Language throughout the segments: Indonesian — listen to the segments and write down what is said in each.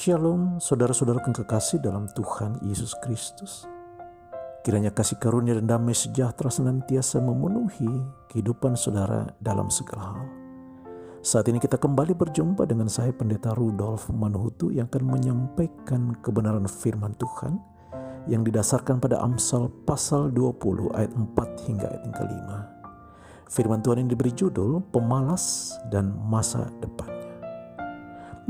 Shalom saudara-saudara yang kekasih dalam Tuhan Yesus Kristus. Kiranya kasih karunia dan damai sejahtera senantiasa memenuhi kehidupan saudara dalam segala hal. Saat ini kita kembali berjumpa dengan saya Pendeta Rudolf Manhutu yang akan menyampaikan kebenaran firman Tuhan yang didasarkan pada Amsal pasal 20 ayat 4 hingga ayat yang kelima. Firman Tuhan yang diberi judul Pemalas dan Masa Depannya.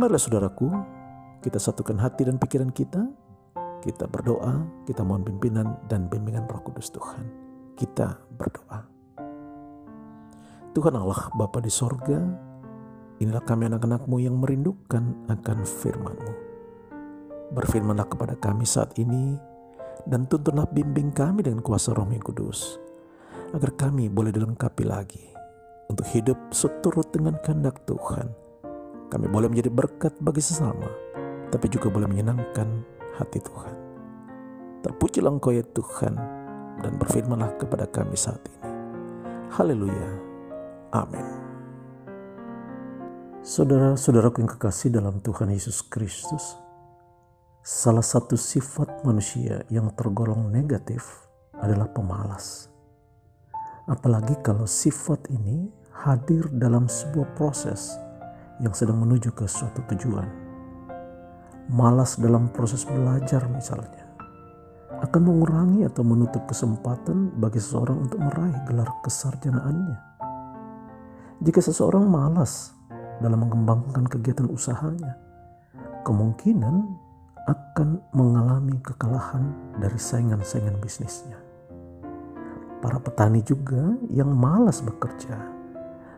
Marilah saudaraku, kita satukan hati dan pikiran kita berdoa, kita mohon pimpinan dan bimbingan Roh Kudus Tuhan. Kita berdoa. Tuhan Allah Bapa di sorga, inilah kami anak-anak-Mu yang merindukan akan firman-Mu. Berfirmanlah kepada kami saat ini dan tuntunlah bimbing kami dengan kuasa Roh yang Kudus, agar kami boleh dilengkapi lagi untuk hidup seturut dengan kehendak Tuhan. Kami boleh menjadi berkat bagi sesama, tapi juga boleh menyenangkan hati Tuhan. Terpujilah Engkau ya Tuhan, dan berfirmanlah kepada kami saat ini. Haleluya. Amin. Saudara-saudaraku yang kekasih dalam Tuhan Yesus Kristus, salah satu sifat manusia yang tergolong negatif adalah pemalas. Apalagi kalau sifat ini hadir dalam sebuah proses yang sedang menuju ke suatu tujuan. Malas dalam proses belajar misalnya akan mengurangi atau menutup kesempatan bagi seseorang untuk meraih gelar kesarjanaannya. Jika seseorang malas dalam mengembangkan kegiatan usahanya, kemungkinan akan mengalami kekalahan dari saingan-saingan bisnisnya. Para petani juga yang malas bekerja,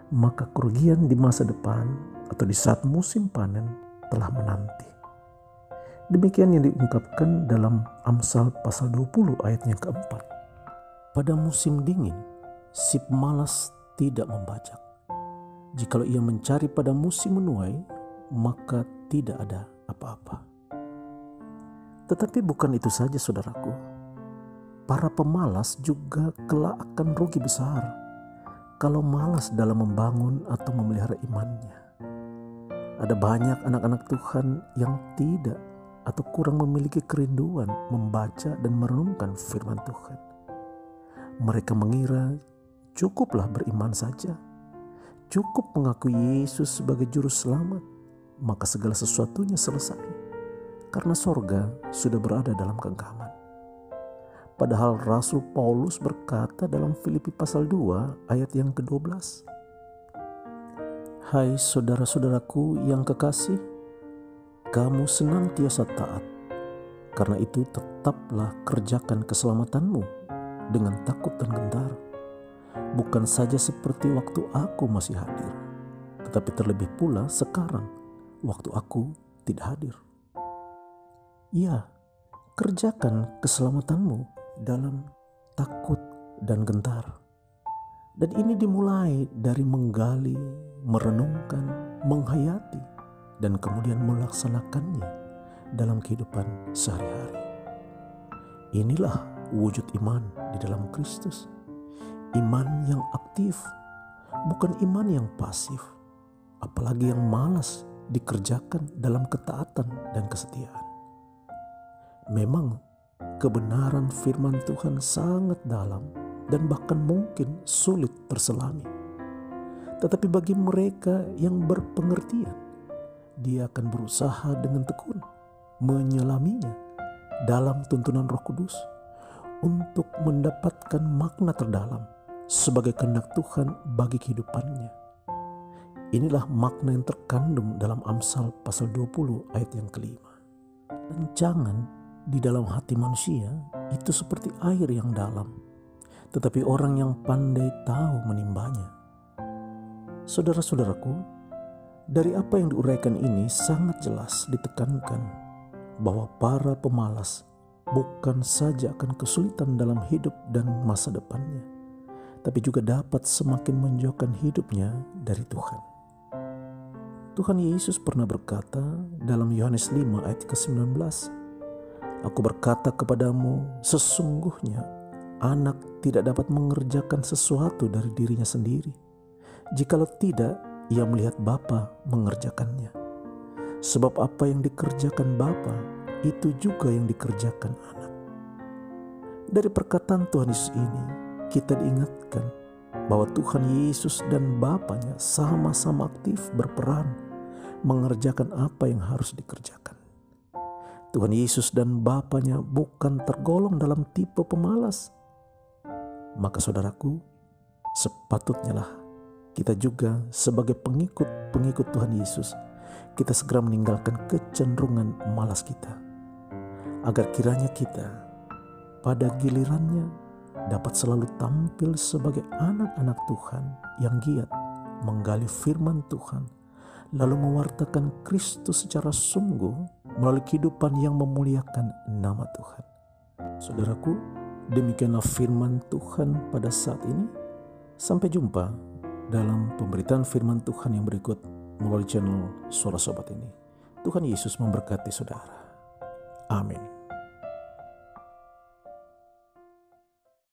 maka kerugian di masa depan atau di saat musim panen telah menanti. Demikian yang diungkapkan dalam Amsal pasal 20 ayat yang keempat. Pada musim dingin, si pemalas tidak membajak. Jikalau ia mencari pada musim menuai, maka tidak ada apa-apa. Tetapi bukan itu saja saudaraku. Para pemalas juga kelak akan rugi besar kalau malas dalam membangun atau memelihara imannya. Ada banyak anak-anak Tuhan yang tidak atau kurang memiliki kerinduan membaca dan merenungkan firman Tuhan. Mereka mengira cukuplah beriman saja, cukup mengakui Yesus sebagai juru selamat, maka segala sesuatunya selesai, karena sorga sudah berada dalam genggaman. Padahal Rasul Paulus berkata dalam Filipi pasal 2 ayat yang ke-12, Hai saudara-saudaraku yang kekasih, kamu senantiasa taat, karena itu tetaplah kerjakan keselamatanmu dengan takut dan gentar. Bukan saja seperti waktu aku masih hadir, tetapi terlebih pula sekarang waktu aku tidak hadir. Ya, kerjakan keselamatanmu dalam takut dan gentar. Dan ini dimulai dari menggali, merenungkan, menghayati, dan kemudian melaksanakannya dalam kehidupan sehari-hari. Inilah wujud iman di dalam Kristus. Iman yang aktif, bukan iman yang pasif, apalagi yang malas dikerjakan dalam ketaatan dan kesetiaan. Memang kebenaran firman Tuhan sangat dalam dan bahkan mungkin sulit terselami. Tetapi bagi mereka yang berpengertian, dia akan berusaha dengan tekun menyelaminya dalam tuntunan Roh Kudus untuk mendapatkan makna terdalam sebagai kehendak Tuhan bagi kehidupannya. Inilah makna yang terkandung dalam Amsal pasal 20 ayat yang kelima. Rancangan di dalam hati manusia itu seperti air yang dalam, tetapi orang yang pandai tahu menimbanya. Saudara-saudaraku, dari apa yang diuraikan ini sangat jelas ditekankan bahwa para pemalas bukan saja akan kesulitan dalam hidup dan masa depannya, tapi juga dapat semakin menjauhkan hidupnya dari Tuhan. Tuhan Yesus pernah berkata dalam Yohanes 5 ayat ke-19, Aku berkata kepadamu, sesungguhnya anak tidak dapat mengerjakan sesuatu dari dirinya sendiri, jikalau tidak ia melihat Bapa mengerjakannya. Sebab apa yang dikerjakan Bapa, itu juga yang dikerjakan anak. Dari perkataan Tuhan Yesus ini, kita diingatkan bahwa Tuhan Yesus dan Bapanya sama-sama aktif berperan mengerjakan apa yang harus dikerjakan. Tuhan Yesus dan Bapanya bukan tergolong dalam tipe pemalas. Maka saudaraku, sepatutnya lah kita juga sebagai pengikut Tuhan Yesus, kita segera meninggalkan kecenderungan malas kita, agar kiranya kita pada gilirannya dapat selalu tampil sebagai anak-anak Tuhan yang giat menggali firman Tuhan, lalu mewartakan Kristus secara sungguh melalui kehidupan yang memuliakan nama Tuhan. Saudaraku, demikianlah firman Tuhan pada saat ini. Sampai jumpa dalam pemberitaan firman Tuhan yang berikut melalui channel Suara Sobat ini. Tuhan Yesus memberkati saudara. Amin.